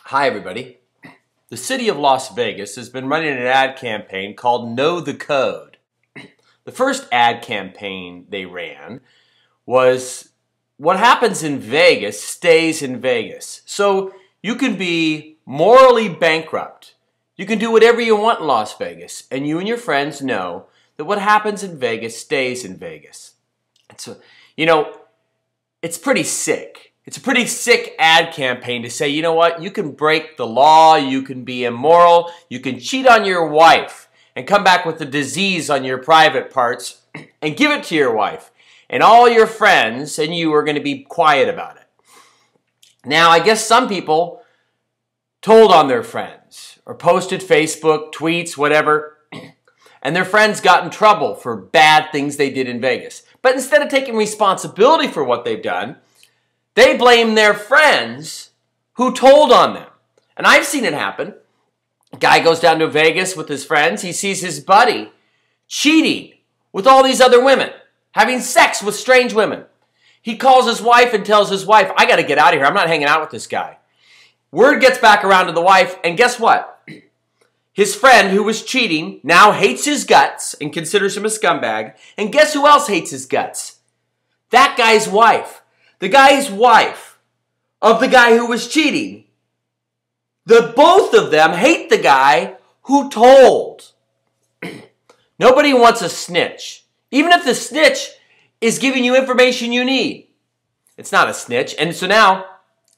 Hi, everybody. The city of Las Vegas has been running an ad campaign called Know the Code. The first ad campaign they ran was, what happens in Vegas stays in Vegas. So you can be morally bankrupt. You can do whatever you want in Las Vegas, and you and your friends know that what happens in Vegas stays in Vegas. So, it's pretty sick. It's a pretty sick ad campaign to say, you know what, you can break the law, you can be immoral, you can cheat on your wife and come back with a disease on your private parts and give it to your wife. And all your friends and you are going to be quiet about it. Now, I guess some people told on their friends or posted Facebook, tweets, whatever, and their friends got in trouble for bad things they did in Vegas. But instead of taking responsibility for what they've done, they blame their friends who told on them. And I've seen it happen. A guy goes down to Vegas with his friends. He sees his buddy cheating with all these other women, having sex with strange women. He calls his wife and tells his wife, I got to get out of here. I'm not hanging out with this guy. Word gets back around to the wife, and guess what? His friend who was cheating now hates his guts and considers him a scumbag. And guess who else hates his guts? That guy's wife. The guy's wife of the guy who was cheating. Both of them hate the guy who told. Nobody wants a snitch. Even if the snitch is giving you information you need. It's not a snitch. And so now,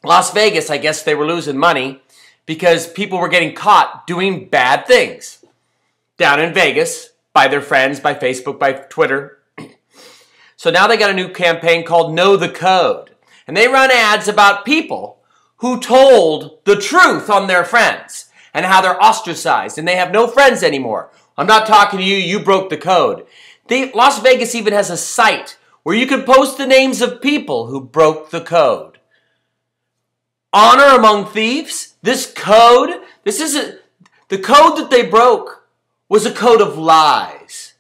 Las Vegas, I guess they were losing money because people were getting caught doing bad things down in Vegas by their friends, by Facebook, by Twitter. So now they got a new campaign called Know the Code. And they run ads about people who told the truth on their friends and how they're ostracized and they have no friends anymore. I'm not talking to you, you broke the code. Las Vegas even has a site where you can post the names of people who broke the code. Honor among thieves, this code, the code that they broke was a code of lies.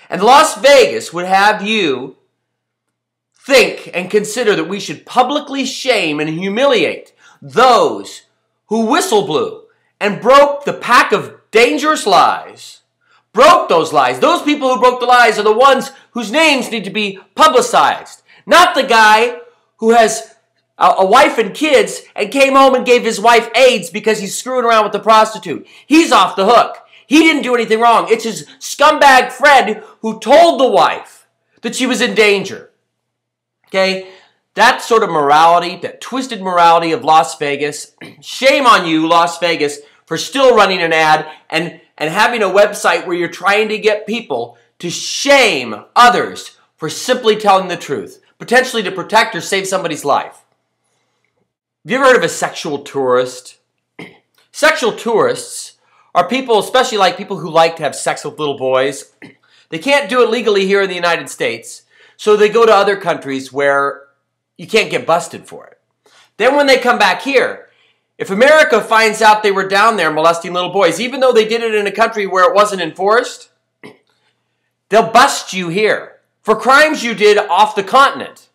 And Las Vegas would have you think and consider that we should publicly shame and humiliate those who whistle blew and broke the pack of dangerous lies. Broke those lies. Those people who broke the lies are the ones whose names need to be publicized. Not the guy who has a wife and kids and came home and gave his wife AIDS because he's screwing around with the prostitute. He's off the hook. He didn't do anything wrong. It's his scumbag friend who told the wife that she was in danger. Okay, that sort of morality, that twisted morality of Las Vegas, shame on you, Las Vegas, for still running an ad and having a website where you're trying to get people to shame others for simply telling the truth, potentially to protect or save somebody's life. Have you ever heard of a sexual tourist? Sexual tourists are people, especially like people who like to have sex with little boys. They can't do it legally here in the United States. So they go to other countries where you can't get busted for it. Then when they come back here, if America finds out they were down there molesting little boys, even though they did it in a country where it wasn't enforced, they'll bust you here for crimes you did off the continent.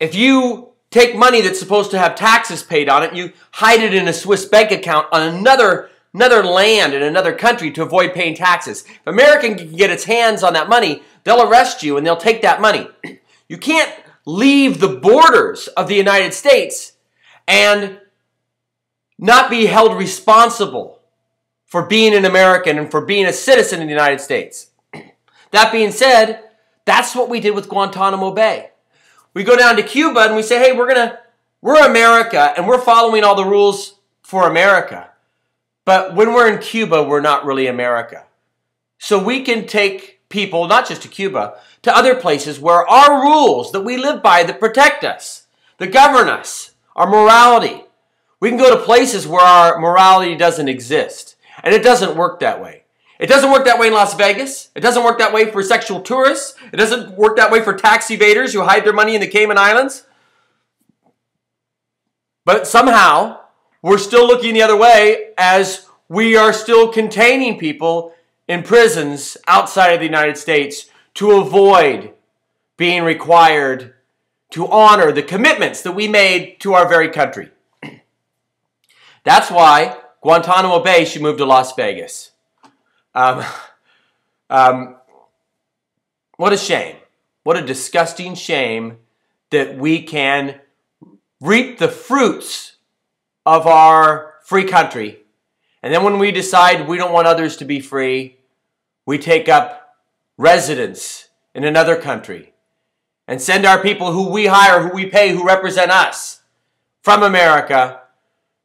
If you take money that's supposed to have taxes paid on it, you hide it in a Swiss bank account on another land in another country to avoid paying taxes. If America can get its hands on that money, they'll arrest you and they'll take that money. You can't leave the borders of the United States and not be held responsible for being an American and for being a citizen in the United States. That being said, that's what we did with Guantanamo Bay. We go down to Cuba and we say, hey, we're America and we're following all the rules for America. But when we're in Cuba, we're not really America. So we can take people, not just to Cuba, to other places where our rules that we live by that protect us, that govern us, our morality. We can go to places where our morality doesn't exist. And it doesn't work that way. It doesn't work that way in Las Vegas. It doesn't work that way for sexual tourists. It doesn't work that way for tax evaders who hide their money in the Cayman Islands. But somehow, we're still looking the other way as we are still containing people in prisons outside of the United States to avoid being required to honor the commitments that we made to our very country. That's why Guantanamo Bay should move to Las Vegas. What a shame. What a disgusting shame that we can reap the fruits of our free country. And then when we decide we don't want others to be free, we take up residence in another country and send our people who we hire, who we pay, who represent us from America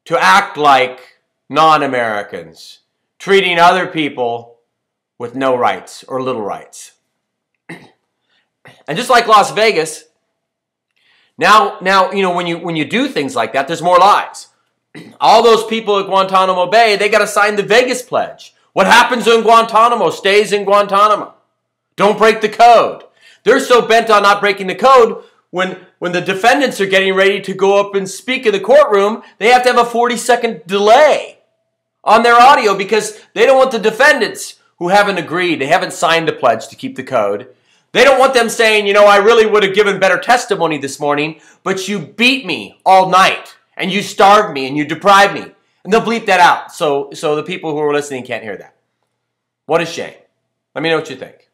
to act like non-Americans, treating other people with no rights or little rights. And just like Las Vegas, now you know, when you do things like that, there's more lies. All those people at Guantanamo Bay, they got to sign the Vegas Pledge. What happens in Guantanamo stays in Guantanamo. Don't break the code. They're so bent on not breaking the code, when the defendants are getting ready to go up and speak in the courtroom, they have to have a 40-second delay on their audio because they don't want the defendants who haven't agreed, they haven't signed the pledge to keep the code. They don't want them saying, you know, I really would have given better testimony this morning, but you beat me all night, and you starved me, and you deprived me. And they'll bleep that out so the people who are listening can't hear that. What a shame. Let me know what you think.